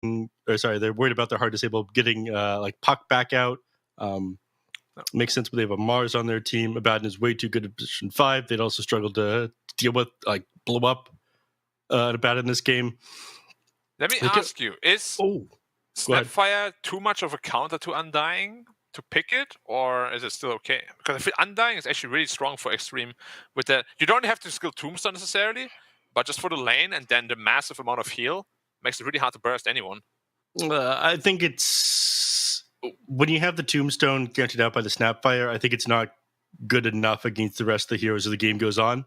or sorry, they're worried about their hard disable getting like Puck back out. Makes sense, but they have a Mars on their team. Abaddon is way too good at position 5. They'd also struggle to deal with, like, blow up Abaddon in this game. Let me ask you, is Snapfire too much of a counter to Undying to pick it, or is it still okay? Because I feel Undying is actually really strong for Xtreme. With that, you don't have to skill Tombstone necessarily, but just for the lane and then the massive amount of heal makes it really hard to burst anyone. I think it's when you have the Tombstone guaranteed out by the Snapfire, I think it's not good enough against the rest of the heroes as the game goes on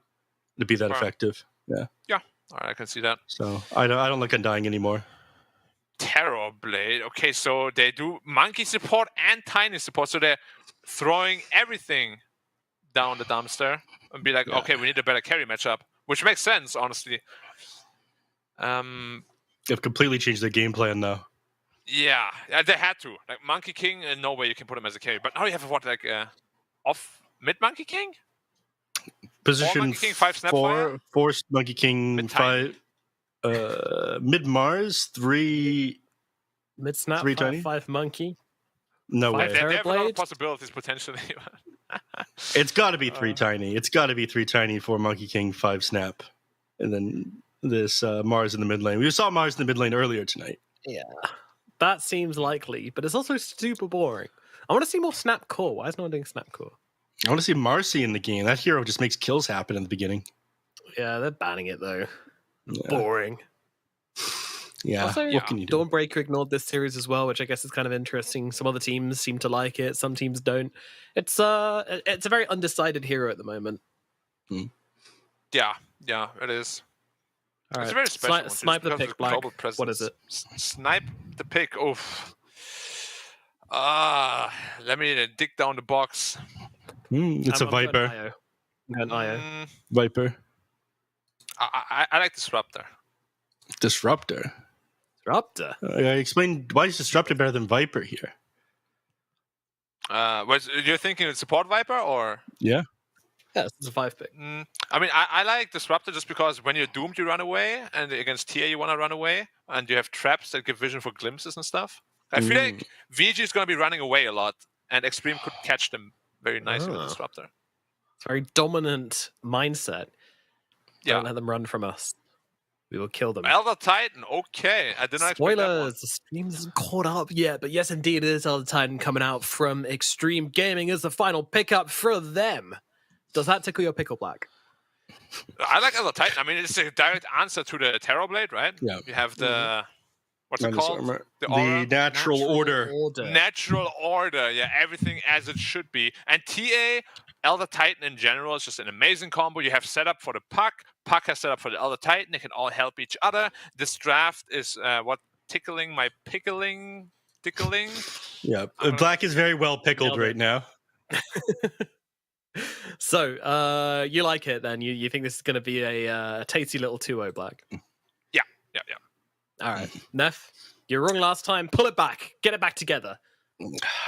to be that effective. Yeah. Yeah, all right, I can see that. So I don't like Undying anymore. Terrorblade. Okay, so they do monkey support and tiny support, so they're throwing everything down the dumpster and be like, okay, we need a better carry matchup, which makes sense, honestly. They've completely changed their game plan, though. Yeah, they had to. Like Monkey King, no way you can put him as a carry. But now you have what, like off mid Monkey King? Position 4 Monkey King, 5 Snapfire? 4 Monkey King, mid 5 mid Mars, 3 mid Snap, 3 tiny, 5 Monkey. No way. They have a lot of possibilities potentially. It's got to be 3 tiny. It's got to be 3 tiny, 4 Monkey King, 5 Snap, and then this Mars in the mid lane. We saw Mars in the mid lane earlier tonight. Yeah, that seems likely, but it's also super boring. I want to see more Snap Core. Why is no one doing Snap Core? I want to see Marcy in the game. That hero just makes kills happen in the beginning. Yeah, they're banning it though. Boring. Yeah. Also, what can you do? Dawnbreaker ignored this series as well, which I guess is kind of interesting. Some other teams seem to like it, some teams don't. It's a very undecided hero at the moment. Yeah, it is. All right. It's a very special one. Snipe the pick, Black. What is it? Snipe the pick. Oof. Let me dig down the box. It's a Viper. An IO. Viper. I like Disruptor. Disruptor? Explain why is Disruptor better than Viper here? You're thinking it's support Viper or? Yeah. Yeah, it's a 5 pick. I mean, I like Disruptor just because when you're doomed, you run away, and against TA, you want to run away, and you have traps that give vision for glimpses and stuff. I feel like VG is going to be running away a lot, and Xtreme could catch them very nicely with Disruptor. It's a very dominant mindset. Yeah. Don't let them run from us. We will kill them. Elder Titan, okay. I did not expect that one. Spoilers, the stream isn't caught up yet, but yes, indeed, it is Elder Titan coming out from Xtreme Gaming as the final pickup for them. Does that tickle your pickle, Black? I like Elder Titan. I mean, it's a direct answer to the Terrorblade, right? Yeah. You have the... What's it called? The natural order. Natural order. Yeah, everything as it should be. And TA, Elder Titan in general, is just an amazing combo. You have setup for the Puck. Puck has set up for the Elder Titan. They can all help each other. This draft is tickling my tickling. Yeah, Black is very well pickled right now. So, you like it then? You think this is going to be a tasty little 2-0, Black? Yeah. All right. Neff, you're wrong last time. Pull it back. Get it back together.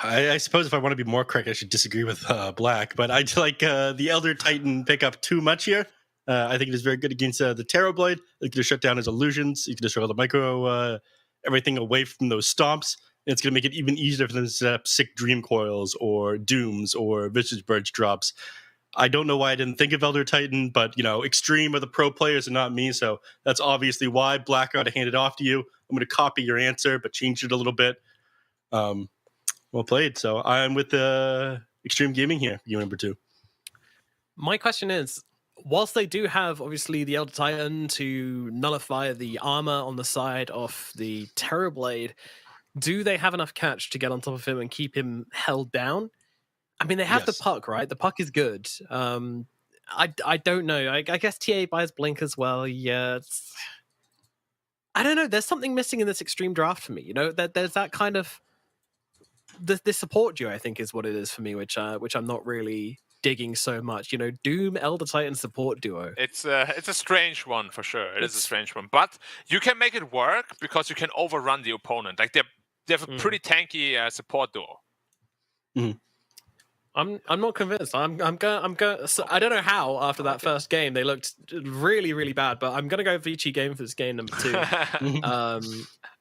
I suppose if I want to be more correct, I should disagree with Black, but I like the Elder Titan pickup too much here. I think it is very good against the Terrorblade. You can just shut down his illusions. You can destroy all the micro, everything away from those stomps. And it's going to make it even easier for them to set up sick Dream Coils or Dooms or Visage Birch drops. I don't know why I didn't think of Elder Titan, but, Xtreme are the pro players and not me, so that's obviously why. Black, I got to hand it off to you. I'm going to copy your answer, but change it a little bit. Well played. So I'm with Xtreme Gaming here, game number 2. My question is, whilst they do have, obviously, the Elder Titan to nullify the armor on the side of the Terrorblade, do they have enough catch to get on top of him and keep him held down? I mean, they have the Puck, right? The Puck is good. I don't know. I guess TA buys Blink as well. Yeah, I don't know. There's something missing in this Xtreme draft for me. There's that kind of this support duo, I think, is what it is for me, which I'm not really digging so much. Doom Elder Titan support duo. It's a strange one for sure. It is a strange one, but you can make it work because you can overrun the opponent. Like they have a pretty tanky support duo. Mm. I'm not convinced. I'm going. So I don't know how after that first game they looked really, really bad, but I'm going to go ViCi game for this game number 2.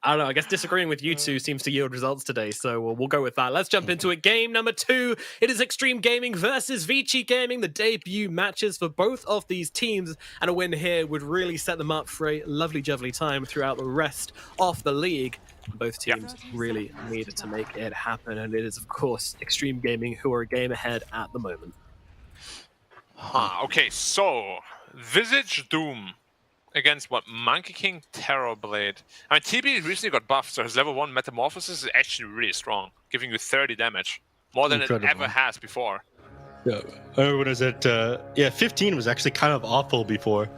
I don't know. I guess disagreeing with you two seems to yield results today, so we'll go with that. Let's jump into it. Game number 2. It is Xtreme Gaming versus ViCi Gaming, the debut matches for both of these teams, and a win here would really set them up for a lovely, jubbly time throughout the rest of the league. Both teams really needed to make it happen, and it is, of course, Xtreme Gaming who are a game ahead at the moment. Okay, so Visage Doom against what? Monkey King Terrorblade. I mean, TB recently got buffed, so his level 1 Metamorphosis is actually really strong, giving you 30 damage. More than it ever has before. Yeah, I remember when it was at 15 was actually kind of awful before.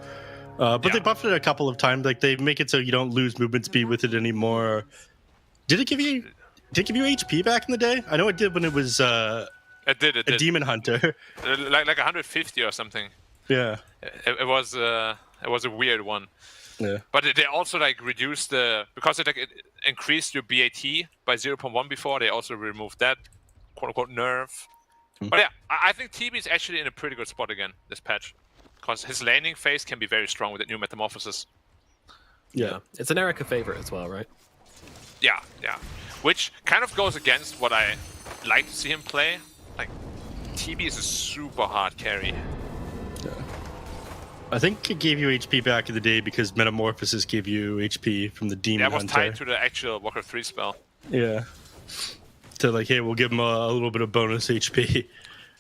But they buffed it a couple of times. Like, they make it so you don't lose movement speed with it anymore. Did it give you HP back in the day? I know it did when it was it did. a Demon Hunter. Like 150 or something. Yeah. It was a weird one. Yeah. But they also like reduced because it increased your BAT by 0.1 before. They also removed that quote unquote nerf. But yeah, I think TB is actually in a pretty good spot again this patch, because his laning phase can be very strong with the new Metamorphosis. Yeah, it's an Erica favorite as well, right? Yeah. Which kind of goes against what I like to see him play. Like, TB is a super hard carry. Yeah. I think it gave you HP back in the day because Metamorphosis gave you HP from the Demon Hunter. That was tied to the actual Walker 3 spell. Yeah. So like, hey, we'll give him a little bit of bonus HP.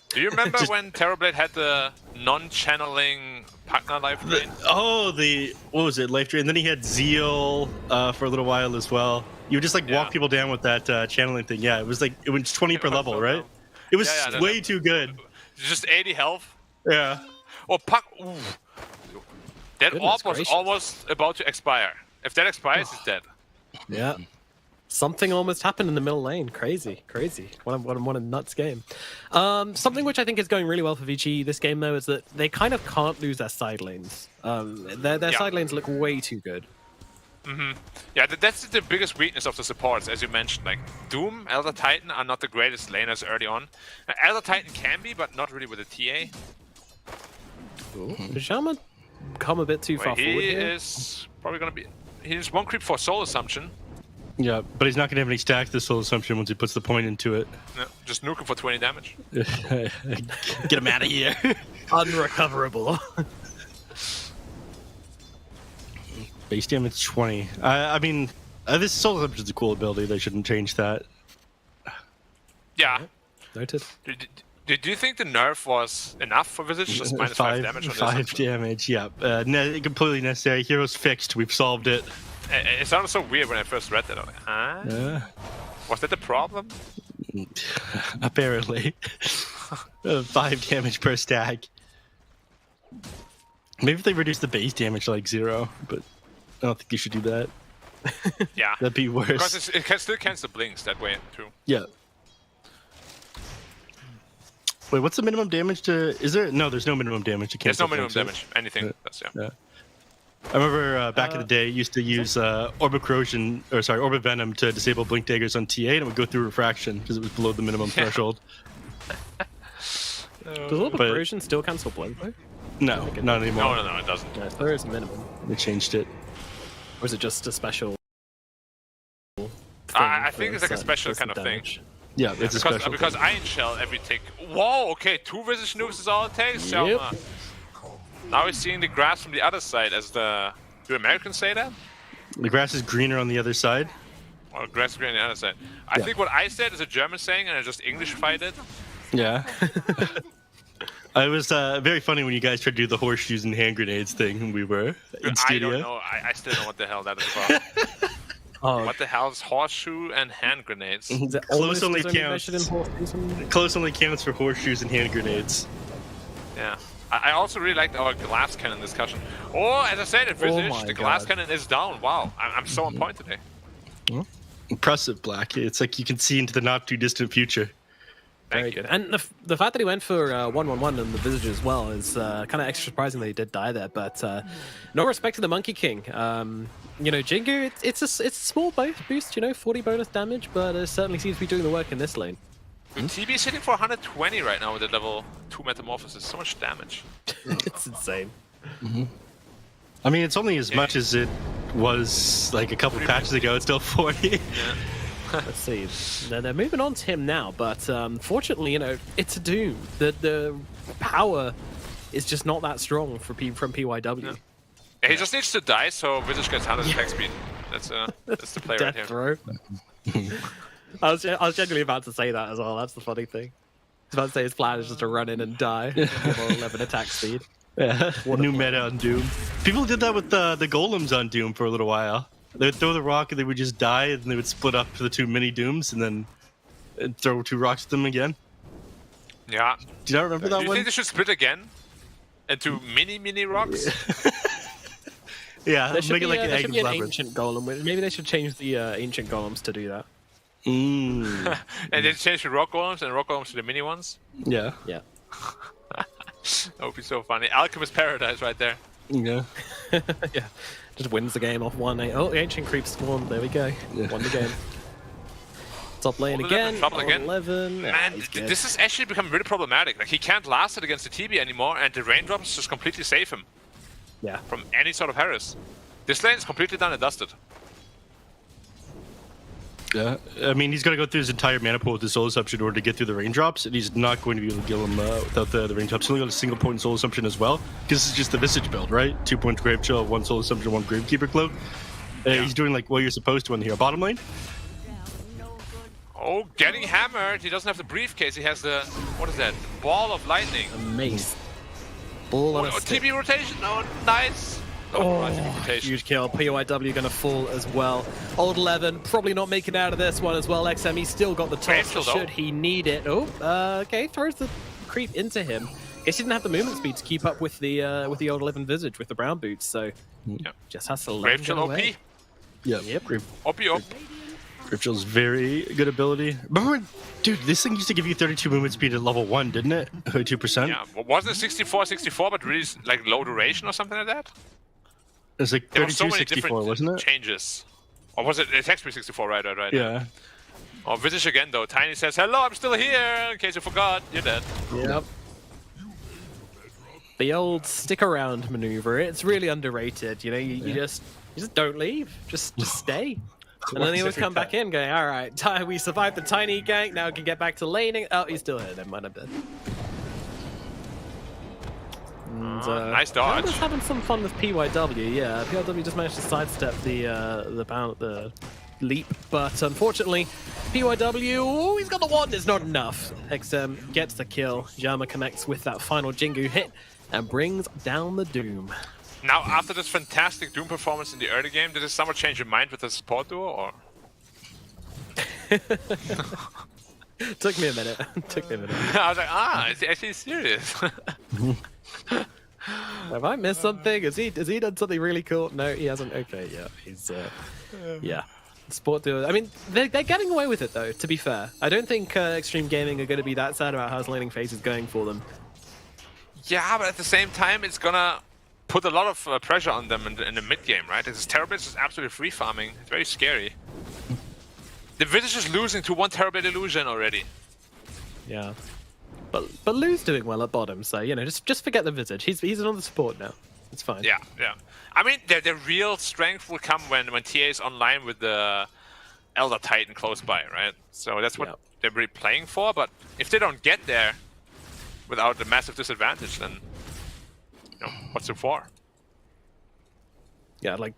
Do you remember when Terrorblade had the non-channeling partner life drain? What was it, life drain? And then he had Zeal for a little while as well. You would just like walk people down with that channeling thing. Yeah, it was like it went 20 per level, right? It was way too good. Just 80 health. Yeah. Oh, Puck. Ooh. That orb was almost about to expire. If that expires, it's dead. Yeah. Something almost happened in the middle lane. Crazy. What a nuts game. Something which I think is going really well for ViCi this game, though, is that they kind of can't lose their side lanes. Their side lanes look way too good. Yeah, that's the biggest weakness of the supports, as you mentioned. Like, Doom, Elder Titan are not the greatest laners early on. Elder Titan can be, but not really with a TA. Did Shaman come a bit too far forward He here? is probably going to be... He's 1 creep for Soul Assumption. Yeah, but he's not going to have any stacks this Soul Assumption once he puts the point into it. No, just nuke him for 20 damage. Get him out of here. Unrecoverable. Base damage 20. I mean, this Soul Assumption is a cool ability. They shouldn't change that. Yeah. Noted. Did you think the nerf was enough for Visage? Just minus 5 damage on this? 5 damage, yeah. Completely necessary. Heroes fixed. We've solved it. It sounded so weird when I first read that. I was like, huh? Yeah. Was that the problem? Apparently. 5 damage per stack. Maybe if they reduce the base damage to like 0, but I don't think you should do that. Yeah. That'd be worse. Because it can still cancel blinks that way, too. Yeah. Wait, what's the minimum damage to... Is there... No, there's no minimum damage to cancel. There's no minimum damage. Anything. Yeah. I remember back in the day, used to use Orbit Venom to disable Blink Daggers on TA, and it would go through Refraction because it was below the minimum threshold. Does Orbit Corrosion still cancel Blink, though? No, not anymore. No, it doesn't. Yeah, there is a minimum. They changed it. Or is it just a special I think it's like a special kind of damage? thing. Yeah, it's a special because thing. Iron Shell every tick. Whoa, okay, 2 Visage nukes is all it takes, Selma. Now we're seeing the grass from the other side as the... Do Americans say that? The grass is greener on the other side. Or grass is greener on the other side. I think what I said is a German saying, and I just English-fied it. Yeah. It was very funny when you guys tried to do the horseshoes and hand grenades thing when we were in studio. I don't know. I still don't know what the hell that is about. What the hell is horseshoe and hand grenades? Close only counts for horseshoes and hand grenades. Yeah. I also really liked our glass cannon discussion. Oh, as I said, at Visage, the glass cannon is down. Wow, I'm so on point today. Impressive, Black. It's like you can see into the not too distant future. Very good. And the fact that he went for 1-1-1 in the Visage as well is kind of extra surprising that he did die there. But no respect to the Monkey King. You know, Jingu, it's a small boost, you know, 40 bonus damage, but it certainly seems to be doing the work in this lane. TB is hitting for 120 right now with the level 2 Metamorphosis. So much damage. It's insane. I mean, it's only as much as it was like a couple patches ago. It's still 40. Yeah. Let's see. They're moving on to him now, but fortunately, you know, it's a Doom. The power is just not that strong from PYW. Yeah, he just needs to die, so ViCi gets 100 attack speed. That's the play right here. Throw. I was genuinely about to say that as well. That's the funny thing. I was about to say his plan is just to run in and die. Give all 11 attack speed. Yeah, new meta on Doom. People did that with the golems on Doom for a little while. They would throw the rock and they would just die, and they would split up to the 2 mini Dooms and then throw 2 rocks at them again. Yeah. Do you not remember that Do you one? think they should split again into mini rocks? Yeah, There should make be, it like there should an be an egg ancient golem. Maybe they should change the ancient golems to do that. Mm. And then change the rock golems and rock golems to the mini ones? Yeah. Yeah. That would be so funny. Alchemist Paradise right there. Yeah. Yeah. Just wins the game off 1-8. Oh, the ancient creep spawned. There we go. Yeah. Won the game. Top lane again. Top again. 11. Man, this has actually become really problematic. Like, he can't last it against the TB anymore, and the raindrops just completely save him Yeah. from any sort of harass. This lane is completely done and dusted. Yeah. I mean, he's got to go through his entire mana pool with the soul assumption in order to get through the raindrops, and he's not going to be able to kill him without the raindrops. He's only got a single point soul assumption as well, because this is just the Visage build, right? 2 points Grave Chill, 1 soul assumption, 1 Gravekeeper Cloak. Yeah. He's doing like what you're supposed to in here. Bottom lane? Oh, getting hammered. He doesn't have the briefcase. He has the, what is that? Ball of lightning. A mace. Ball on a stick. TB rotation. Oh, nice. Oh, rotation. huge kill. PYW gonna fall as well. Old 11 probably not making out of this one as well. XM, he's still got the toss Rachel, though. should he need it. Oh, okay, throws the creep into him. Guess he didn't have the movement speed to keep up with the old 11 Visage with the brown boots, so just has to let him Grave Chill get OP. away. Yeah. Yep. OP. Grave Chill's very good ability. Remember, dude, this thing used to give you 32 movement speed at level 1, didn't it? 32%? Yeah, wasn't it 64, but really like low duration or something like that? It's like There were so 32, many 64, different wasn't it? changes. Or was it attack speed 64? Right. Yeah. Oh, ViCi again though. Tiny says, "Hello, I'm still here." In case you forgot, you're dead. Yep. The old stick around maneuver, it's really underrated. You know, you just don't leave. Just stay. And then he would come back in going, all right, we survived the tiny gank, now we can get back to laning. Oh, he's still here, never mind, I'm dead. And, nice dodge. Just having some fun with PYW, yeah. PYW just managed to sidestep the leap, but unfortunately, PYW, oh, he's got the wand, it's not enough. XM gets the kill, Yama connects with that final Jingu hit, and brings down the Doom. Now, after this fantastic Doom performance in the early game, did this somewhat change your mind with the support duo, or? Took me a minute. I was like, is he actually serious? Have I missed something? Has he done something really cool? No, he hasn't. Okay, yeah, he's yeah. Sport duo. I mean, they're getting away with it though. To be fair, I don't think Xtreme Gaming are going to be that sad about how his laning phase is going for them. Yeah, but at the same time, it's gonna put a lot of pressure on them in the mid game, right? This Terrorblade is absolutely free farming. It's very scary. The Visage is losing to 1 Terrorblade illusion already. Yeah, but Lou's doing well at bottom, so you know, just forget the Visage. He's on the support now. It's fine. Yeah. I mean, the real strength will come when TA is online with the Elder Titan close by, right? So that's what they're really playing for. But if they don't get there without a massive disadvantage, then you know, what's it for? Yeah, like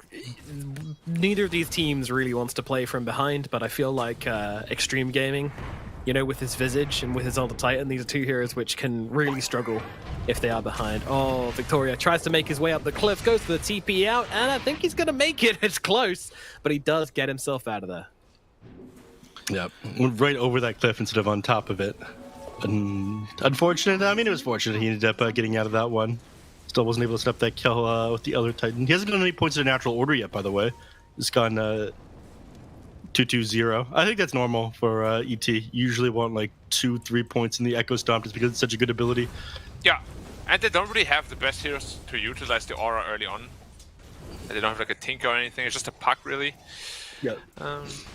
neither of these teams really wants to play from behind, but I feel like Xtreme Gaming, you know, with his Visage and with his Elder Titan, these are two heroes which can really struggle if they are behind. Oh, Victoria tries to make his way up the cliff, goes for the TP out, and I think he's going to make it. It's close, but he does get himself out of there. Yep, went right over that cliff instead of on top of it. Unfortunate. I mean, it was fortunate he ended up getting out of that one. Still wasn't able to stop that kill with the Elder Titan. He hasn't gotten any points in a natural order yet, by the way. He's gone 2-2-0. I think that's normal for ET. You usually want like 2-3 points in the Echo Stomp just because it's such a good ability. Yeah, and they don't really have the best heroes to utilize the aura early on. And they don't have like a Tinker or anything. It's just a puck, really. Yeah.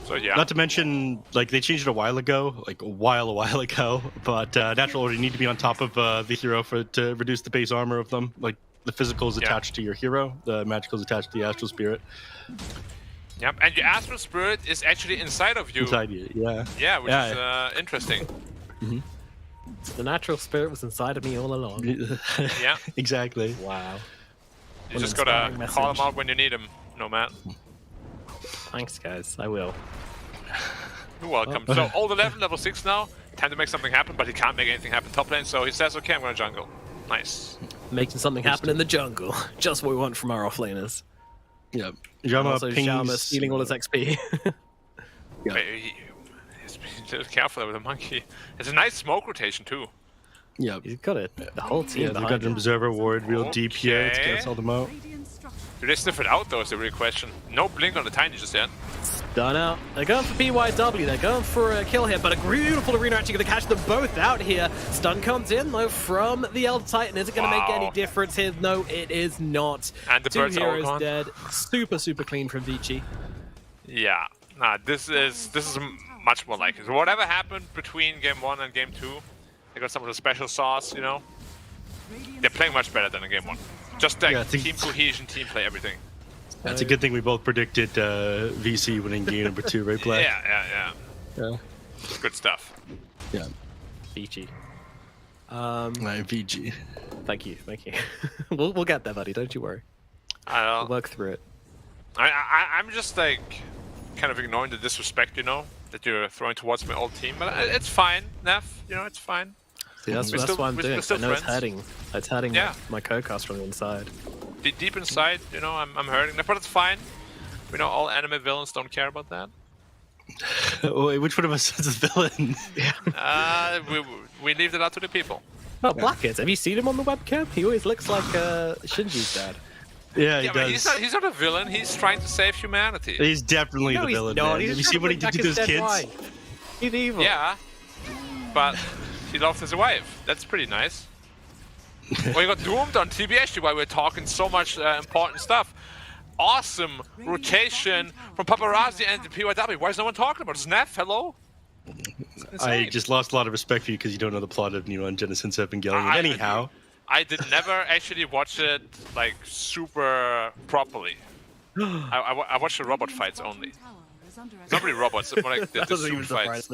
So yeah. Not to mention, like they changed it a while ago, like a while ago. But natural order, you need to be on top of the hero to reduce the base armor of them. Like The physical is attached to your hero. The magical is attached to the astral spirit. Yep, and your astral spirit is actually inside of you. Inside you, yeah. Yeah, which is interesting. Mm-hmm. The natural spirit was inside of me all along. Yeah. Exactly. Wow. You just gotta call him out when you need him, Nomad. Thanks, guys. I will. You're welcome. So, old 11, level 6 now. Time to make something happen, but he can't make anything happen top lane, so he says, okay, I'm gonna jungle. Nice. Making something happen in the jungle. Just what we want from our offlaners. Yeah. Also, Jama stealing all his XP. Yeah. He's a little careful with the monkey. It's a nice smoke rotation, too. Yeah. He's got it. The whole team. Yeah, they've got an observer ward real deep here to cancel them out. Do they sniff it out, though, is the real question. No blink on the Tiny just yet. Done out. They're going for BYW. They're going for a kill here, but a beautiful arena actually going to catch them both out here. Stun comes in, though, from the Elder Titan. Is it going to make any difference here? No, it is not. And the Two heroes dead. Super, super clean from ViCi. Yeah. Nah, this is much more like it. So whatever happened between game 1 and game 2, they got some of the special sauce, you know? They're playing much better than in game 1. Just like team cohesion, team play, everything. That's a good thing we both predicted ViCi winning game number 2, right, Black? Yeah. Good stuff. Yeah. ViCi. VG. Thank you. We'll get there, buddy. Don't you worry. We'll work through it. I'm just like kind of ignoring the disrespect, you know, that you're throwing towards my old team, but it's fine, Neff. You know, it's fine. See, that's why I'm doing it. I know it's hurting. It's hurting my co-cast from the inside. Deep inside, you know, I'm hurting, but it's fine. We know all anime villains don't care about that. Wait, which one of us is a villain? We leave it out to the people. Oh, Blackheads. Have you seen him on the webcam? He always looks like Shinji's dad. Yeah, he does. He's not a villain. He's trying to save humanity. He's definitely the villain. No, Have you seen what he did to those kids? Wife. He's evil. Yeah, but he loves his wife. That's pretty nice. Well, he got doomed on TB actually while we're talking so much important stuff. Awesome rotation from Paparazzi and the PYW. Why is no one talking about it? Neff, hello? I just lost a lot of respect for you because you don't know the plot of Neon Genesis Evangelion. Anyhow. I did never actually watch it like super properly. I watched the robot fights only. It's not really robots, it's more like the suit fights.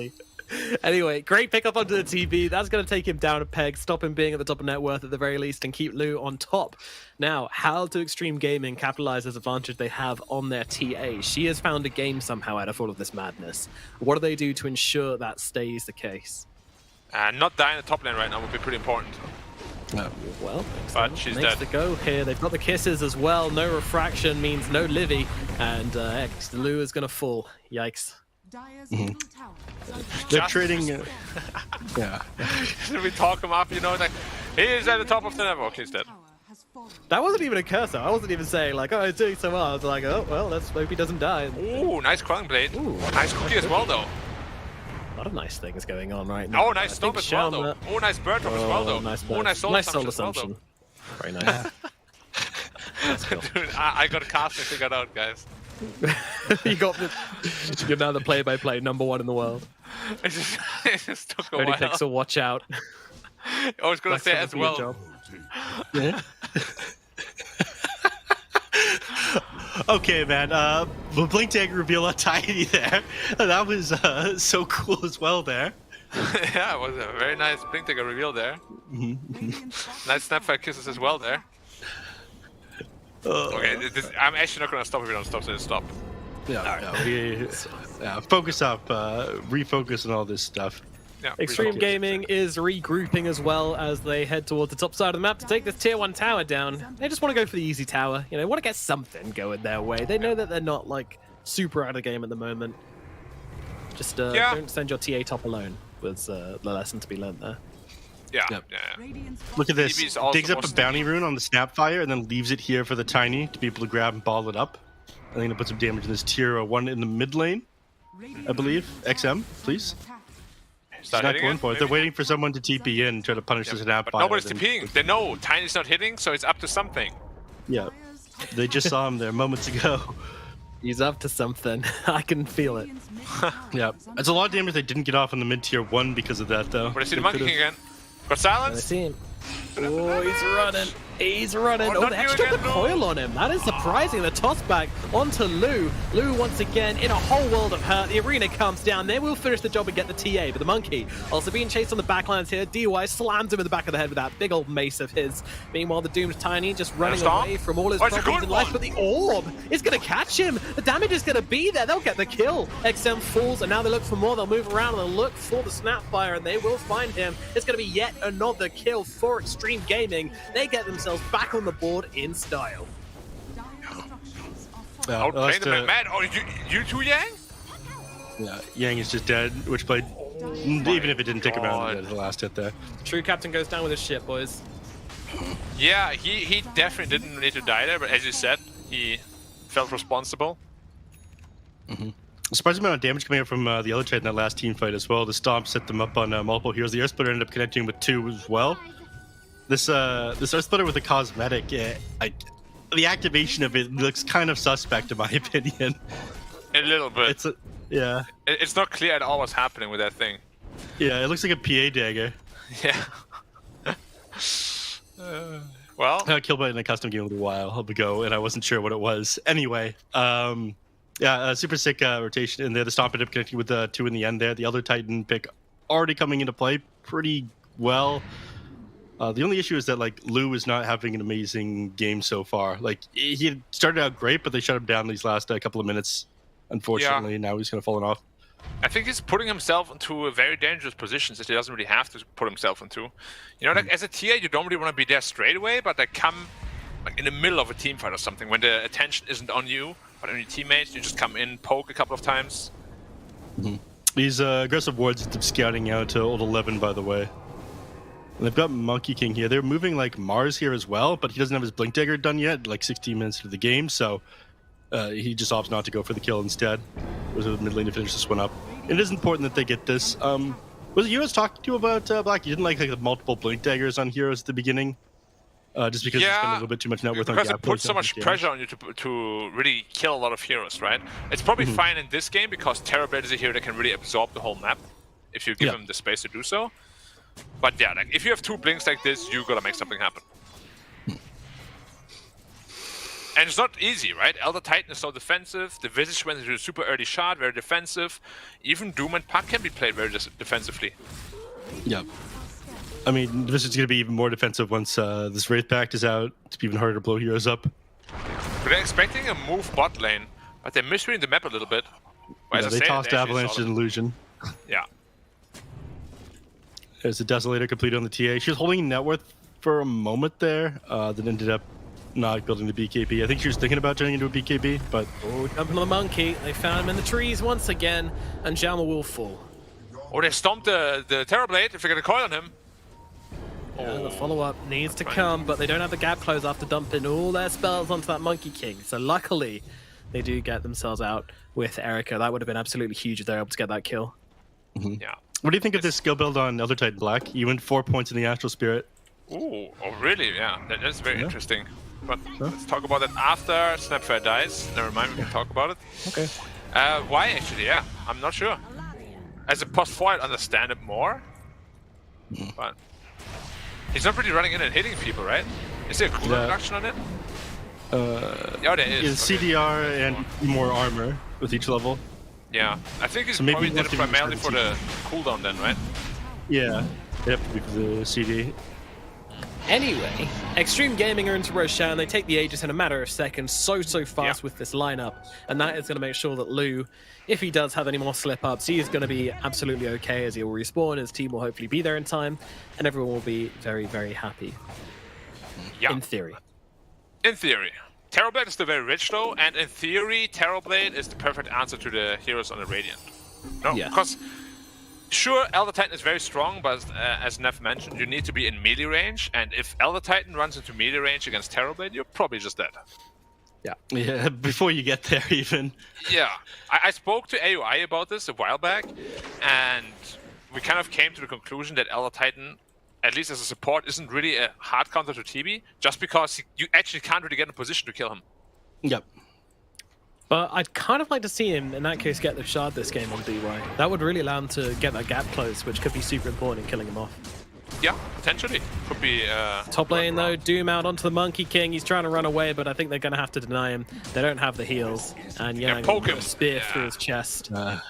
Anyway, great pickup onto the TB. That's going to take him down a peg, stop him being at the top of net worth at the very least, and keep Lou on top. Now, how do Xtreme Gaming capitalize this advantage they have on their TA? She has found a game somehow out of all of this madness. What do they do to ensure that stays the case? Not dying in the top lane right now would be pretty important. Well, but she's makes dead. The go here. They've got the kisses as well. No refraction means no Livy, and Lou is going to fall. Yikes. They're trading. Yeah. Should we talk him up? You know, like he's at the top of the level. Okay, he's dead. That wasn't even a cursor. I wasn't even saying like, oh, he's doing so well. I was like, oh well, let's hope he doesn't die. Ooh, nice Quelling Blade. Ooh, nice cookie as well, though. A lot of nice things going on right now. Oh, nice stomp as well, though. Oh, nice bird drop as well, though. Nice soul assumption. Very nice. Dude, I got a casting figured out, guys. You're now the play-by-play #1 in the world. It just took a Only while. takes a watch out. I was gonna say as well. Yeah. Okay, man. The blink tag reveal on Tiny there. That was so cool as well there. Yeah, it was a very nice blink tag reveal there. Nice snapfire kisses as well there. Okay, I'm actually not gonna stop if we don't stop, so just stop. Yeah, focus up, refocus on all this stuff. Yeah, Xtreme Gaming is regrouping as well as they head towards the top side of the map to take this tier 1 tower down. They just want to go for the easy tower. You know, want to get something going their way. They know that they're not like super out of game at the moment. Just don't send your TA top alone was the lesson to be learned there. Yeah. Look at this. Digs up a bounty rune on the Snapfire and then leaves it here for the Tiny to be able to grab and ball it up. I think to put some damage in this tier 1 in the mid lane, I believe. XM, please. Start not going for it. They're waiting for someone to TP in and try to punish the Snapfire. But nobody's TPing. They know Tiny's not hitting, so it's up to something. Yeah. They just saw him there moments ago. He's up to something. I can feel it. Yeah. It's a lot of damage they didn't get off in the mid tier 1 because of that, though. But I see the Monkey King again. Got silence. I see him. Oh, he's running. He's running. Oh, Oh, they actually got the coil on him. That is surprising. The toss back onto Lou. Lou once again in a whole world of hurt. The arena comes down. They will finish the job and get the TA. But the monkey also being chased on the backlines here. DY slams him in the back of the head with that big old mace of his. Meanwhile, the Doom's Tiny just running away from all his problems in life. But the orb is going to catch him. The damage is going to be there. They'll get the kill. XM falls, and now they look for more. They'll move around and they'll look for the Snapfire, and they will find him. It's going to be yet another kill for Xtreme Gaming. They get themselves back on the board in style. Outplaying the mad. Oh, you too, Yang? Yeah, Yang is just dead, which played, even if it didn't take him out the last hit there. True Captain goes down with his shit, boys. Yeah, he definitely didn't need to die there, but as you said, he felt responsible. Surprising amount of damage coming out from the other trade in that last team fight as well. The Stomp set them up on multiple heroes. The Earth Splitter ended up connecting with 2 as well. This Earth Splitter with the cosmetic, the activation of it looks kind of suspect in my opinion. A little bit. Yeah. It's not clear at all what's happening with that thing. Yeah, it looks like a PA dagger. Yeah. Well, I got killed by it in a custom game a little while ago, and I wasn't sure what it was. Anyway, super sick rotation in there. The Stomp ended up connecting with the 2 in the end there. The Elder Titan pick already coming into play pretty well. The only issue is that Lou is not having an amazing game so far. He had started out great, but they shut him down these last couple of minutes. Unfortunately, now he's kind of fallen off. I think he's putting himself into a very dangerous position that he doesn't really have to put himself into. You know, as a TA, you don't really want to be there straight away, but come in the middle of a team fight or something when the attention isn't on you, but on your teammates. You just come in, poke a couple of times. These aggressive wards are scouting out to old 11, by the way. And they've got Monkey King here. They're moving Mars here as well, but he doesn't have his Blink Dagger done yet, 16 minutes into the game, so he just opts not to go for the kill instead. It was a mid lane to finish this one up. It is important that they get this. Was it you I was talking to about Black? You didn't like the multiple Blink Daggers on heroes at the beginning? Just because you spend a little bit too much net worth on because it puts so much pressure on you to really kill a lot of heroes, right? It's probably fine in this game because Terrorblade is a hero that can really absorb the whole map if you give him the space to do so. But yeah, if you have 2 blinks like this, you gotta make something happen. And it's not easy, right? Elder Titan is so defensive. The ViCi went into a super early shot, very defensive. Even Doom and Puck can be played very defensively. Yeah. I mean, this is going to be even more defensive once this Wraith Pact is out. It's even harder to blow heroes up. They're expecting a move bot lane, but they're misreading the map a little bit. Well, they tossed Avalanche and Illusion. Yeah. There's a Desolator completed on the TA. She was holding net worth for a moment there, then ended up not building the BKB. I think she was thinking about turning into a BKB, but... Oh, jumping on the monkey. They found him in the trees once again, and Jama will fall. Oh, they stomped the Terrorblade if they get a coil on him. Yeah, the follow-up needs to come, but they don't have the gap close after dumping all their spells onto that Monkey King. So luckily, they do get themselves out with Erica. That would have been absolutely huge if they're able to get that kill. Yeah. What do you think of this skill build on Elder Titan Black? You win 4 points in the Astral Spirit. Ooh, oh really? Yeah, that's very interesting. But let's talk about that after Snapfire dies. Never mind, we can talk about it. Okay. Why actually? Yeah, I'm not sure. As a post 4, I'd understand it more. But he's not really running in and hitting people, right? Is there a cooldown reduction on it? Yeah, there is. CDR and more armor with each level. Yeah, I think he's probably did it primarily for the cooldown then, right? Yeah, they have to be for the CD. Anyway, Xtreme Gaming are into Roshan. They take the Aegis in a matter of seconds, so fast with this lineup. And that is going to make sure that Lou, if he does have any more slip-ups, he is going to be absolutely okay as he will respawn. His team will hopefully be there in time, and everyone will be very, very happy. Yeah. In theory. In theory. Terrorblade is still very rich though, and in theory, Terrorblade is the perfect answer to the heroes on the Radiant. No, because sure, Elder Titan is very strong, but as Neff mentioned, you need to be in melee range, and if Elder Titan runs into melee range against Terrorblade, you're probably just dead. Yeah, before you get there even. Yeah, I spoke to AUI about this a while back, and we kind of came to the conclusion that Elder Titan, at least as a support, isn't really a hard counter to TB, just because you actually can't really get in a position to kill him. Yep. But I'd kind of like to see him, in that case, get the shard this game on DY. That would really allow him to get that gap close, which could be super important in killing him off. Yeah, potentially. Could be... Top lane, though, Doom out onto the Monkey King. He's trying to run away, but I think they're going to have to deny him. They don't have the heals. And yeah, poke him. A spear through his chest. I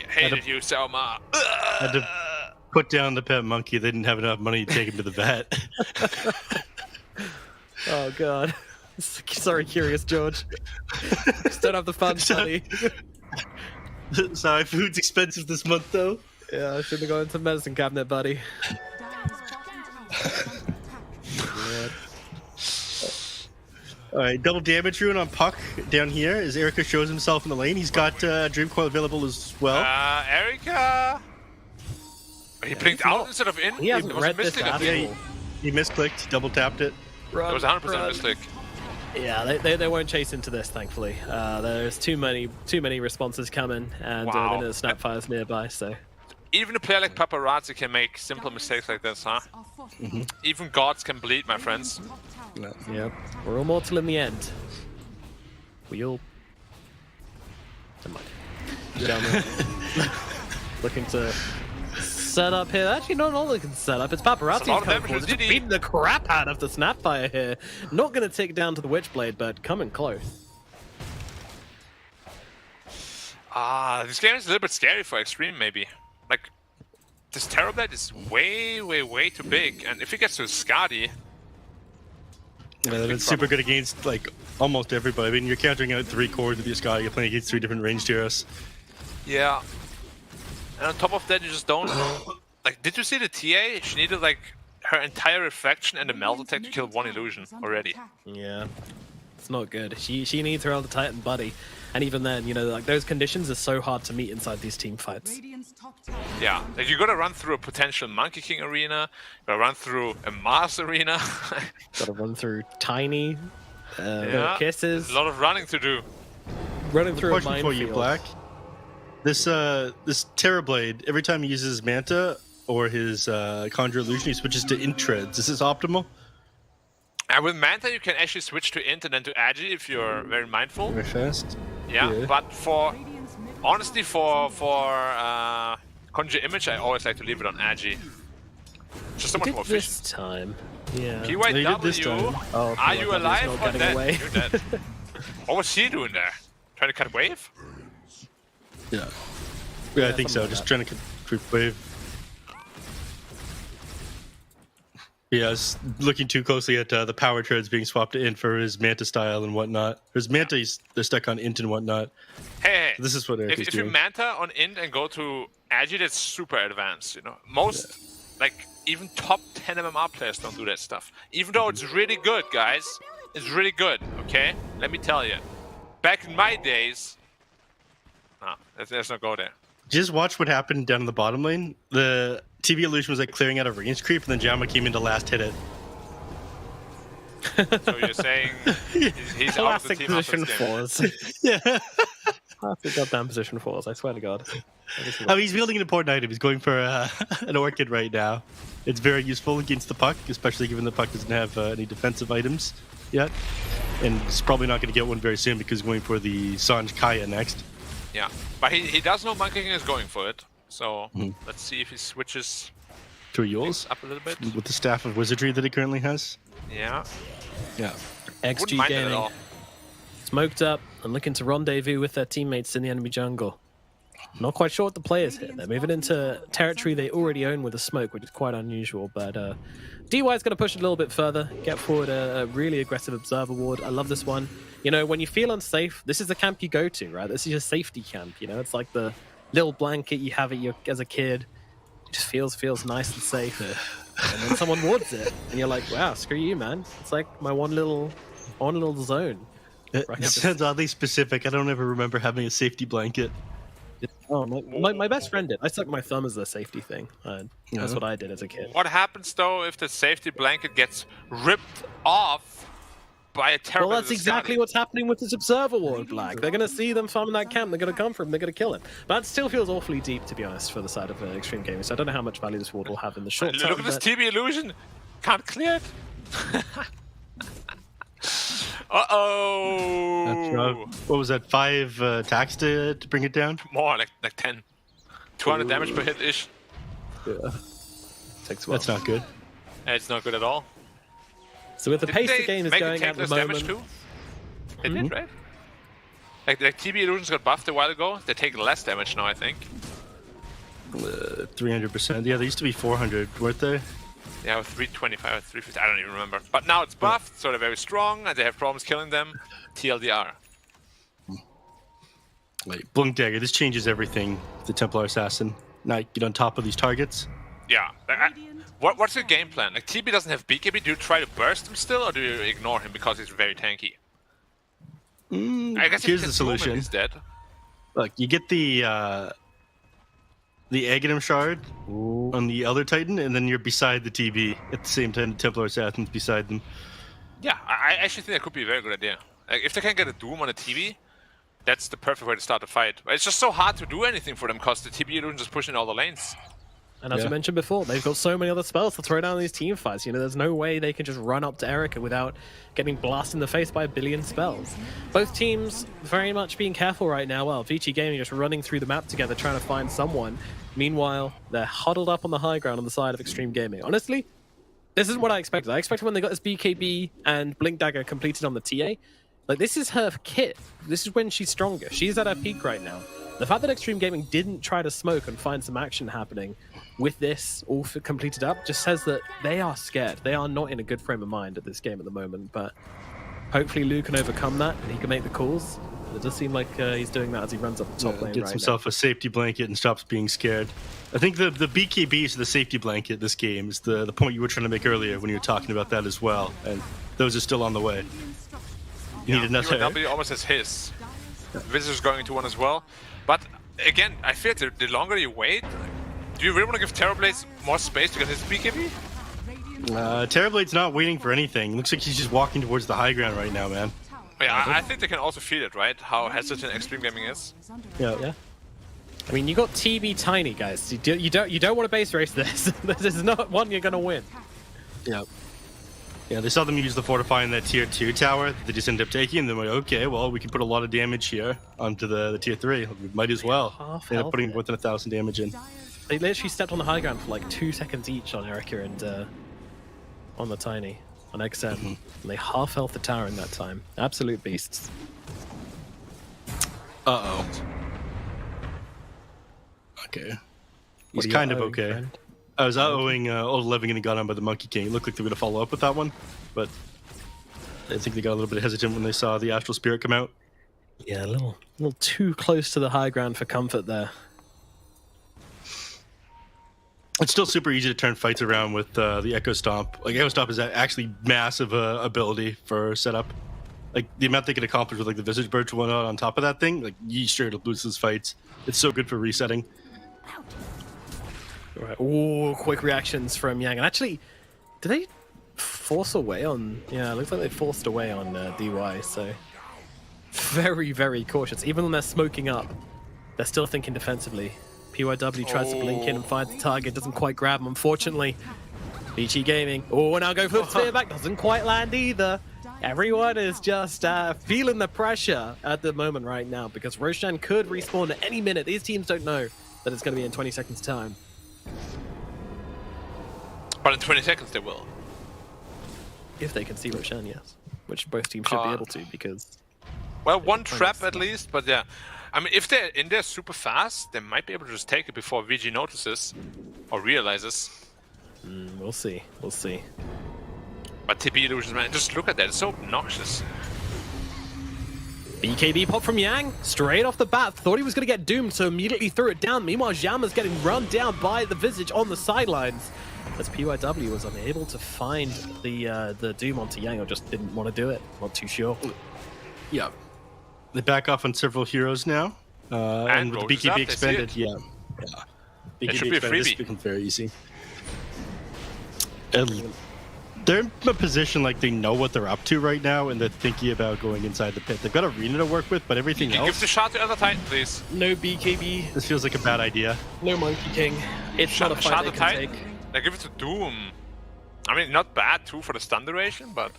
hated you, Selma. Had to put down the pet monkey. They didn't have enough money to take him to the vet. Oh, God. Sorry, Curious George. Just don't have the funds, buddy. Sorry, food's expensive this month, though. Yeah, I shouldn't have gone into the medicine cabinet, buddy. Alright, double damage rune on Puck down here as Erica shows himself in the lane. He's got Dream Coil available as well. Erica! He blinked out instead of in? He hasn't read this at all. Yeah, he misclicked, double tapped it. It was 100% mistake. Yeah, they won't chase into this, thankfully. There's too many responses coming, and they know the Snapfire's nearby, so... Even a player like Paparazzi can make simple mistakes like this, huh? Even gods can bleed, my friends. Yeah, we're all mortal in the end. We all... Never mind. Down there. Looking to set up here. Actually, not all looking to set up. It's Paparazzi's coming forward. Just beating the crap out of the Snapfire here. Not going to take down to the Witchblade, but coming close. This game is a little bit scary for Xtreme, maybe. Like, this Terrorblade is way too big, and if he gets to Skadi... Yeah, that's super good against, like, almost everybody. I mean, you're countering out 3 cores with your Skadi, you're playing against 3 different ranged heroes. Yeah. And on top of that, you just don't... Like, did you see the TA? She needed, like, her entire reflection and the melt attack to kill 1 illusion already. Yeah. It's not good. She needs her Elder Titan buddy. And even then, you know, like, those conditions are so hard to meet inside these team fights. Yeah, like, you gotta run through a potential Monkey King arena, you gotta run through a Mars arena. Gotta run through tiny kisses. There's a lot of running to do. Running through a minefield. For you, minefield. Black. This Terrorblade, every time he uses his Manta or his Conjure Illusion, he switches to int treads. Is this optimal? And with Manta, you can actually switch to int and then to Agi if you're very mindful. Very fast. Yeah, but honestly, for Conjure Image, I always like to leave it on Agi. Just so much more efficient. This time, yeah. PYW, oh, are you alive or dead? Away. You're dead. What was he doing there? Trying to cut wave? Yeah. Yeah, I think so. Just trying to cut wave. Yeah, I was looking too closely at the power treads being swapped in for his Manta style and whatnot. His Manta, they're stuck on int and whatnot. Hey, so this is what Eric is if doing. you Manta on int and go to Agi, that's super advanced, you know. Most, like, even top 10 MMR players don't do that stuff. Even though it's really good, guys. It's really good, okay? Let me tell you. Back in my days... No, let's not go there. Just watch what happened down in the bottom lane. The TV illusion was like clearing out a range creep, and then Jama came in to last hit it. So you're saying he's out of the team position fours? Yeah. Classic goddamn position fours, I swear to God. I mean, he's wielding an important item. He's going for an Orchid right now. It's very useful against the Puck, especially given the Puck doesn't have any defensive items yet. And he's probably not going to get one very soon because he's going for the Sanj Kaya next. Yeah, but he does know Monkey King is going for it. So let's see if he switches to Yules up a little bit with the Staff of Wizardry that he currently has. Yeah. Yeah. XG Gaming smoked up and looking to rendezvous with their teammates in the enemy jungle. Not quite sure what the play is here. They're moving into territory they already own with a smoke, which is quite unusual. But DY is going to push it a little bit further, get forward a really aggressive Observer Ward. I love this one. You know, when you feel unsafe, this is the camp you go to, right? This is your safety camp, you know? It's like the little blanket you have as a kid. It just feels nice and safe. And then someone wards it, and you're like, wow, screw you, man. It's like my one little zone. It sounds oddly specific. I don't ever remember having a safety blanket. Oh, my best friend did. I stuck my thumb as the safety thing. That's what I did as a kid. What happens, though, if the safety blanket gets ripped off by a terrible... Well, that's exactly what's happening with this Observer Ward, Black. They're going to see them farming that camp. They're going to come for him. They're going to kill him. But it still feels awfully deep, to be honest, for the side of Xtreme Gaming. So I don't know how much value this ward will have in the short term. Look at this TB illusion. Can't clear it. Uh-oh. What was that, 5 attacks to bring it down? More, like 10. 200 damage per hit-ish. Yeah. Takes a while. That's not good. It's not good at all. So with the pace the game is going at the moment... Too? They did, right? Like TB Illusions got buffed a while ago. They take less damage now, I think. 300%. Yeah, they used to be 400, weren't they? Yeah, with 325 or 350. I don't even remember. But now it's buffed, so they're very strong, and they have problems killing them. TLDR. Wait, Blink Dagger. This changes everything. The Templar Assassin. Now you get on top of these targets. Yeah. What's your game plan? Like TB doesn't have BKB. Do you try to burst him still, or do you ignore him because he's very tanky? I guess here's the solution. He's dead. Look, you get the Aghanim Shard on the Elder Titan, and then you're beside the TB at the same time. The Templar Assassin's beside them. Yeah, I actually think that could be a very good idea. Like, if they can get a Doom on a TB, that's the perfect way to start the fight. But it's just so hard to do anything for them because the TB Illusion just pushing all the lanes. And as we mentioned before, they've got so many other spells to throw down these team fights. You know, there's no way they can just run up to Erica without getting blasted in the face by a billion spells. Both teams very much being careful right now. Well, ViCi Gaming just running through the map together, trying to find someone. Meanwhile, they're huddled up on the high ground on the side of Xtreme Gaming. Honestly, this is what I expected. I expected when they got this BKB and Blink Dagger completed on the TA. Like, this is her kit. This is when she's stronger. She's at her peak right now. The fact that Xtreme Gaming didn't try to smoke and find some action happening with this all completed up just says that they are scared. They are not in a good frame of mind at this game at the moment, but hopefully Lu can overcome that and he can make the calls. It does seem like he's doing that as he runs up the top lane gets himself a safety blanket and stops being scared. I think the BKB is the safety blanket this game is the point you were trying to make earlier when you were talking about that as well, and those are still on the way. You need another. W almost has his. Visitors going into one as well. But again, I feel the longer you wait, do you really want to give Terrorblade more space to get his BKB? Terrorblade's not waiting for anything. Looks like he's just walking towards the high ground right now, man. Yeah, I think they can also feel it, right? How hesitant Xtreme Gaming is. Yeah. I mean, you got TB Tiny, guys. You don't want to base race this. This is not one you're gonna win. Yeah, they saw them use the Fortify in that tier 2 tower that they just ended up taking, and then went, okay, well, we can put a lot of damage here onto the tier 3. We might as well. They ended up putting more than 1,000 damage in. They literally stepped on the high ground for like 2 seconds each on Erica and on the Tiny, on XM. And they half-health the tower in that time. Absolute beasts. Uh-oh. Okay. He's kind of okay. Friend? I was uh-ohing Old 11 getting got on by the Monkey King. It looked like they were going to follow up with that one, but I think they got a little bit hesitant when they saw the Astral Spirit come out. Yeah, a little too close to the high ground for comfort there. It's still super easy to turn fights around with the Echo Stomp. Like, Echo Stomp is actually massive ability for setup. Like, the amount they can accomplish with like the Visage Birch and whatnot on top of that thing, like, you straight up lose those fights. It's so good for resetting. Right. Ooh, quick reactions from Yang. And actually, did they force away on... Yeah, it looks like they forced away on DY, so... Very, very cautious. Even when they're smoking up, they're still thinking defensively. PYW tries to blink in and find the target, doesn't quite grab him, unfortunately. ViCi Gaming. Oh, now go for the spear back, doesn't quite land either. Everyone is just feeling the pressure at the moment right now, because Roshan could respawn at any minute. These teams don't know that it's going to be in 20 seconds' time. But in 20 seconds they will. If they can see Roshan, yes. Which both teams should be able to, because... Well, one trap at least, but yeah. I mean, if they're in there super fast, they might be able to just take it before VG notices or realizes. We'll see. We'll see. But TP Illusions, man, just look at that. It's so obnoxious. BKB pop from Yang, straight off the bat. Thought he was going to get doomed, so immediately threw it down. Meanwhile, Zhama's getting run down by the Visage on the sidelines, as PYW was unable to find the doom onto Yang, or just didn't want to do it. Not too sure. Yeah. They back off on several heroes now. And with the BKB expanded, BKB it should be a freebie. This becomes very easy. And they're in a position like they know what they're up to right now, and they're thinking about going inside the pit. They've got Arena to work with, but everything else... Give the shot to Elder Titan, please. No BKB. This feels like a bad idea. No Monkey King. It's not a fight they can take. They give it to Doom. I mean, not bad too for the stun duration, but...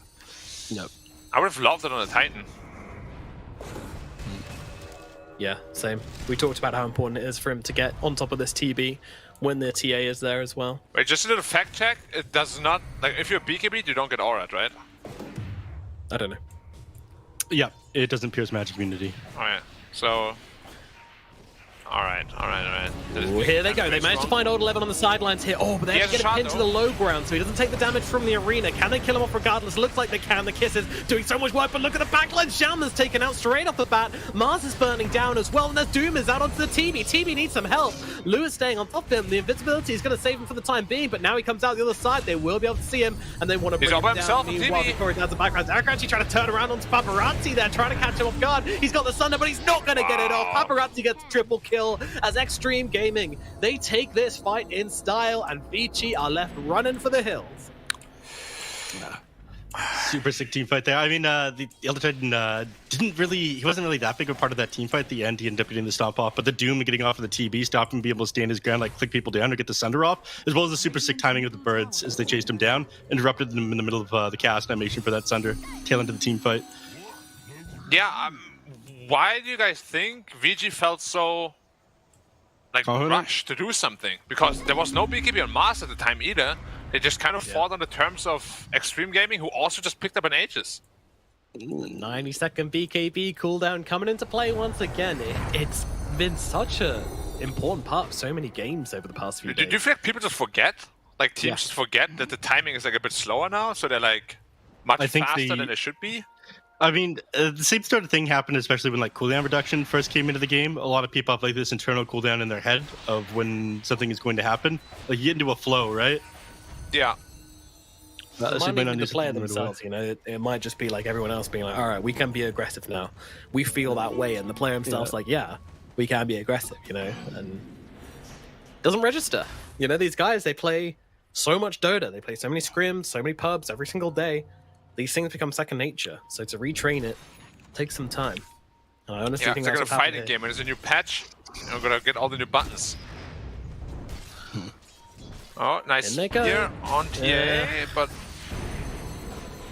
Yep. I would have loved it on a Titan. Yeah, same. We talked about how important it is for him to get on top of this TB when the TA is there as well. Wait, just a little fact check. It does not, like, if you're BKB, you don't get aura'd, right? I don't know. Yeah, it doesn't pierce magic immunity. Alright, so... Alright. Ooh, here they go. They managed to find Old 11 on the sidelines here. Oh, but they have to get him pinned to the low ground, so he doesn't take the damage from the arena. Can they kill him off regardless? Looks like they can. The Kisses doing so much work, but look at the backline. Shaman's taken out straight off the bat. Mars is burning down as well, and there's Doom is out onto the TB. TB needs some help. Lou is staying on top of him. The invincibility is going to save him for the time being, but now he comes out the other side. They will be able to see him, and they want to bring him down. Himself, Meanwhile, Victoria down the background. Eric actually trying to turn around onto Paparazzi there, trying to catch him off guard. He's got the Thunder, but he's not going to get it off. Paparazzi gets triple kill as Xtreme Gaming, they take this fight in style, and ViCi are left running for the hills. Super sick team fight there. I mean, the Elder Titan he wasn't really that big of a part of that team fight at the end. He ended up getting the stomp off, but the Doom getting off of the TB stopped him being able to stand his ground, like click people down or get the Sunder off, as well as the super sick timing of the birds as they chased him down, interrupted them in the middle of the cast animation for that Sunder, tail into the team fight. Yeah, why do you guys think ViCi felt so rushed to do something? Because there was no BKB on Mars at the time either. They just kind of fought on the terms of Xtreme Gaming, who also just picked up an Aegis. 90-second BKB cooldown coming into play once again. It's been such an important part of so many games over the past few days. Do you feel like people just forget? Like teams just forget that the timing is like a bit slower now, so they're like much faster than they should be? I mean, the same sort of thing happened, especially when like cooldown reduction first came into the game. A lot of people have like this internal cooldown in their head of when something is going to happen. Like you get into a flow, right? Yeah. It might be the player themselves, you know. It might just be like everyone else being like, all right, we can be aggressive now. We feel that way, and the player himself's like, yeah, we can be aggressive, you know, and doesn't register. You know, these guys, they play so much Dota. They play so many scrims, so many pubs every single day. These things become second nature, so to retrain it takes some time. And I honestly think it's that's like a fighting game, and there's a new patch. I'm gonna get all the new buttons. Oh, nice here on TA, but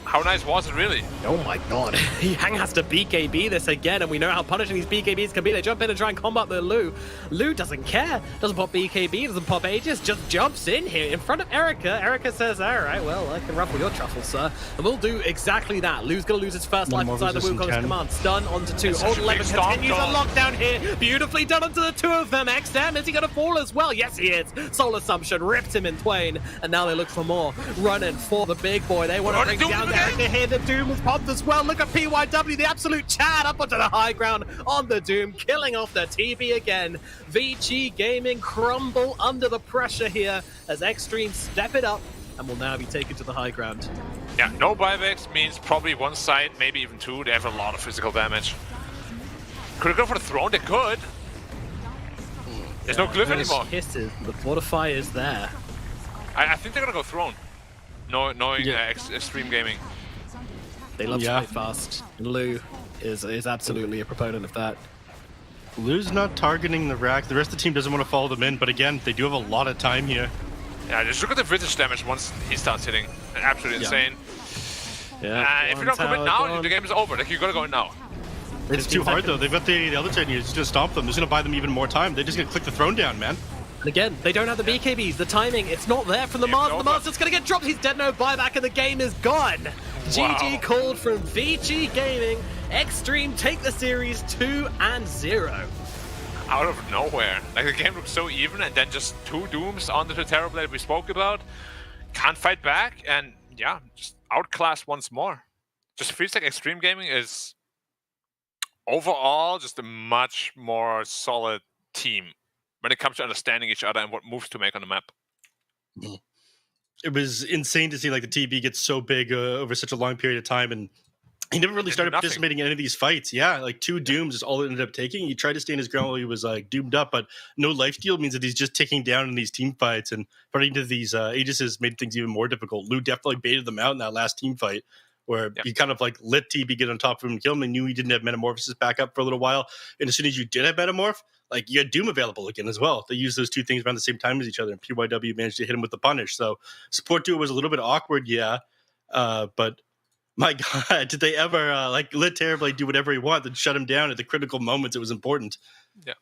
how nice was it really? Oh my god, Yang has to BKB this again, and we know how punishing these BKBs can be. They jump in and try and combat the Lou. Lou doesn't care, doesn't pop BKB, doesn't pop Aegis, just jumps in here in front of Erica. Erica says, alright, well, I can ruffle your truffle, sir. And we'll do exactly that. Lou's gonna lose his first life inside the Wukong's command. Stun onto 2. Old 11 continues a lockdown here. Beautifully done onto the 2 of them. XM, is he gonna fall as well? Yes, he is. Soul Assumption ripped him in twain, and now they look for more. Running for the big boy. They want to bring down Erica here. The Doom was popped as well. Look at PYW, the absolute Chad up onto the high ground on the Doom, killing off the TB again. ViCi Gaming crumble under the pressure here as Xtreme step it up and will now be taken to the high ground. Yeah, no buybacks means probably one side, maybe even two. They have a lot of physical damage. Could they go for the throne? They could. There's no glyph anymore. Kisses, the Fortify is there. I think they're gonna go throne. Knowing Xtreme Gaming. They love to play fast. Lou is absolutely a proponent of that. Lou's not targeting the rack. The rest of the team doesn't want to follow them in, but again, they do have a lot of time here. Yeah, just look at the vintage damage once he starts hitting. Absolutely insane. Yeah. If you don't commit now, the game is over. Like, you gotta go in now. It's too hard though. They've got the other Titan here. It's just gonna stomp them. It's gonna buy them even more time. They're just gonna click the throne down, man. And again, they don't have the BKBs. The timing, it's not there from the Mars. The Mars is going to get dropped. He's dead, no buyback, and the game is gone. Wow. GG called from ViCi Gaming. Xtreme take the series 2-0. Out of nowhere. Like, the game looked so even, and then just 2 Dooms onto the Terrorblade we spoke about. Can't fight back, and yeah, just outclassed once more. Just feels like Xtreme Gaming is overall just a much more solid team when it comes to understanding each other and what moves to make on the map. It was insane to see like the TB get so big over such a long period of time, and he never really started participating in any of these fights. Yeah, like 2 Dooms is all it ended up taking. He tried to stay in his ground while he was like doomed up, but no life steal means that he's just ticking down in these team fights, and running into these Aegises made things even more difficult. Lou definitely baited them out in that last team fight, where he kind of like let TB get on top of him and kill him. They knew he didn't have Metamorphosis back up for a little while, and as soon as you did have Metamorph, like you had Doom available again as well. They used those 2 things around the same time as each other, and PYW managed to hit him with the punish. So support duo was a little bit awkward, but my God, did they ever like let Terrorblade do whatever he wanted and shut him down at the critical moments? It was important. Yeah.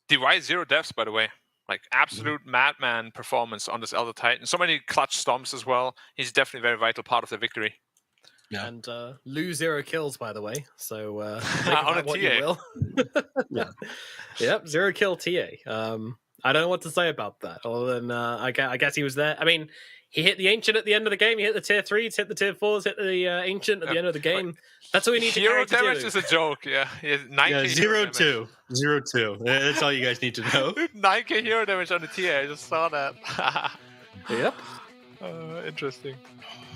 DY 0 deaths, by the way. Like absolute madman performance on this Elder Titan. So many clutch stomps as well. He's definitely a very vital part of the victory. Yeah. And lose 0 kills, by the way. So on a what TA. You will. Yeah. Yep, 0 kill TA. I don't know what to say about that, other than I guess he was there. I mean, he hit the Ancient at the end of the game. He hit the tier 3s, hit the tier 4s, hit the Ancient at the end of the game. That's all you need to do. Hero damage is a joke, yeah. 9K 0-2. 0-2. That's all you guys need to know. 9K hero damage on the TA. I just saw that. Yep. Interesting.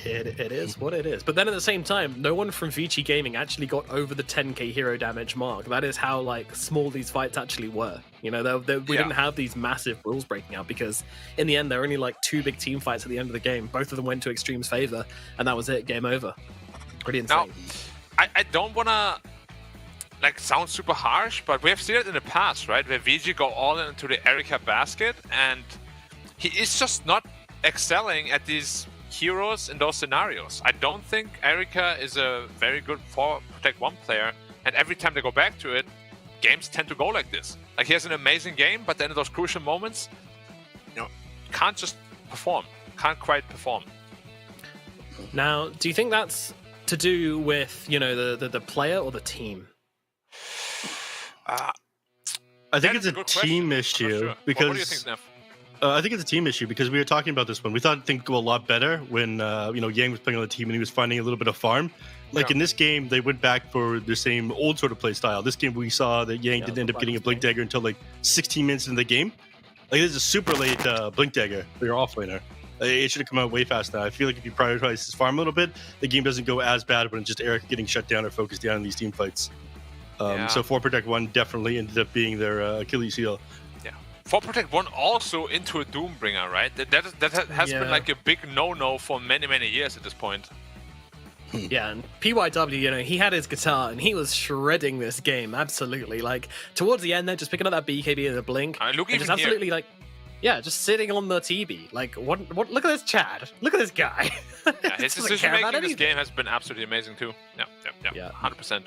It is what it is. But then at the same time, no one from ViCi Gaming actually got over the 10k hero damage mark. That is how like small these fights actually were. You know, we didn't have these massive rules breaking out because in the end, there were only like 2 big team fights at the end of the game. Both of them went to Xtreme's favor, and that was it. Game over. Pretty insane. Now, I don't want to like sound super harsh, but we have seen it in the past, right? Where VG go all into the Erika basket, and he is just not excelling at these heroes in those scenarios. I don't think Erika is a very good 4 Protect 1 player, and every time they go back to it, games tend to go like this. Like he has an amazing game, but then in those crucial moments, you know, can't just perform, can't quite perform. Now, do you think that's to do with, you know, the player or the team? I think it's a team issue. Sure. Because what do you think, Neff? I think it's a team issue because we were talking about this one. We thought things would go a lot better when Yang was playing on the team and he was finding a little bit of farm. Like in this game, they went back for the same old sort of play style. This game, we saw that Yang didn't end up getting a Blink Dagger until like 16 minutes into the game. Like this is a super late Blink Dagger for your offlaner. It should have come out way faster. I feel like if you prioritize his farm a little bit, the game doesn't go as bad when it's just Eric getting shut down or focused down in these team fights. So 4 Protect 1 definitely ended up being their Achilles heel. 4 Protect 1 also into a Doombringer, right? That has been like a big no-no for many, many years at this point. Yeah, and PYW, you know, he had his guitar and he was shredding this game, absolutely. Like, towards the end, they're just picking up that BKB and the Blink. Look and just absolutely, like, yeah, just sitting on the TB. Like, what? Look at this Chad. Look at this guy. Yeah, his decision-making in this game has been absolutely amazing, too. Yeah, 100%.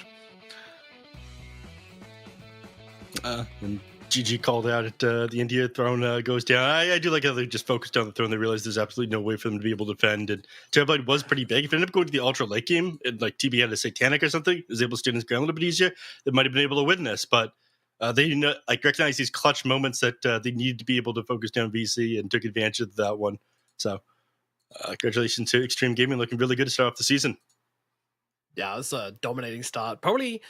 And GG called out at the India throne goes down. I do like how they just focused on the throne. They realized there's absolutely no way for them to be able to defend. And Terrorblade was pretty big. If it ended up going to the ultra late game, and like TB had a Satanic or something, was able to stand his ground a little bit easier, they might have been able to win this. But they like recognize these clutch moments that they needed to be able to focus down VC and took advantage of that one. So congratulations to Xtreme Gaming, looking really good to start off the season. Yeah, it's a dominating start. Probably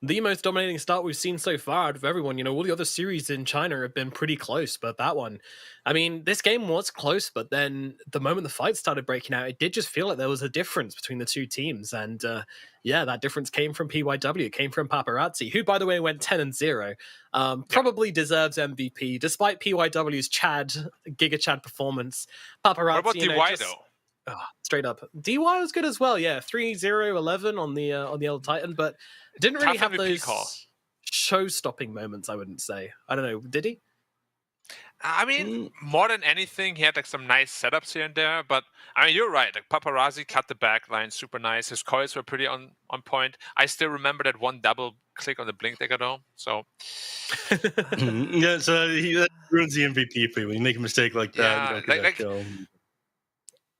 the most dominating start we've seen so far out of everyone. You know, all the other series in China have been pretty close, but that one, I mean, this game was close, but then the moment the fight started breaking out, it did just feel like there was a difference between the two teams. And yeah, that difference came from PYW, it came from Paparazzi, who, by the way, went 10-0. Probably deserves MVP, despite PYW's Giga Chad performance. Paparazzi, what about DY, though? Straight up. DY was good as well, yeah. 3-0-11 on the Elder Titan, but didn't really have those show-stopping moments, I wouldn't say. I don't know, did he? I mean, more than anything, he had like some nice setups here and there, but I mean, you're right. Like Paparazzi cut the back line super nice. His coils were pretty on point. I still remember that one double click on the Blink Dagger though. So yeah, so that ruins the MVP for you when you make a mistake like that. Yeah,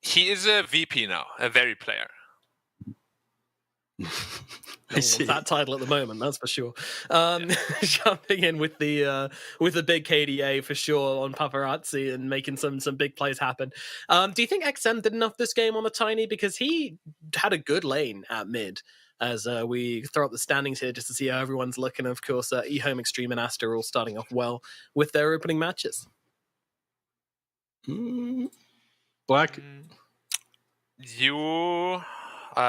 he is a VP now, a very player. That title at the moment, that's for sure. Jumping in with the big KDA for sure on Paparazzi and making some big plays happen. Do you think XM did enough this game on the Tiny? Because he had a good lane at mid. As we throw up the standings here just to see how everyone's looking. Of course, eHome, Xtreme, and Asta are all starting off well with their opening matches. Black?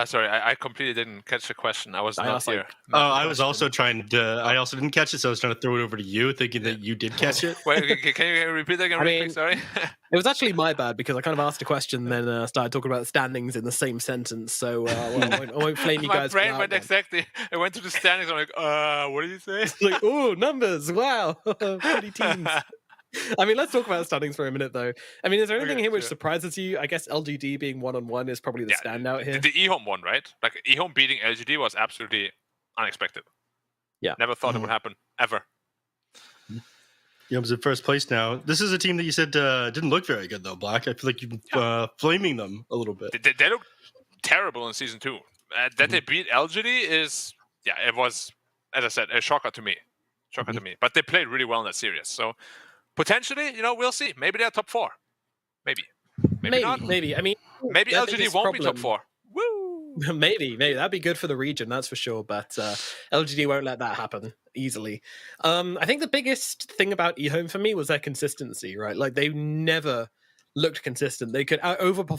Sorry, I completely didn't catch the question. I was not here. I was also trying to. I also didn't catch it, so I was trying to throw it over to you, thinking that you did catch it. Wait, can you repeat that again? Quick? Sorry. It was actually my bad because I kind of asked a question, and then started talking about the standings in the same sentence. So I won't flame you guys. My brain went exactly. I went to the standings. I'm like, what did you say? It's like, oh, numbers! Wow, pretty teams. I mean, let's talk about standings for a minute, though. I mean, is there anything here which surprises you? I guess LGD being 1-on-1 is probably the standout here. The eHome one, right? Like, eHome beating LGD was absolutely unexpected. Yeah. Never thought it would happen, ever. Yum's in first place now. This is a team that you said didn't look very good, though, Black. I feel like you've been flaming them a little bit. They look terrible in Season 2. That they beat LGD is, it was, as I said, a shocker to me. To me. But they played really well in that series. So potentially, we'll see. Maybe they're top 4. Maybe not. Maybe. I mean, maybe LGD won't be top 4. Woo! Maybe. That'd be good for the region, that's for sure. But LGD won't let that happen easily. I think the biggest thing about eHome for me was their consistency, right? Like, they never looked consistent. They could overperform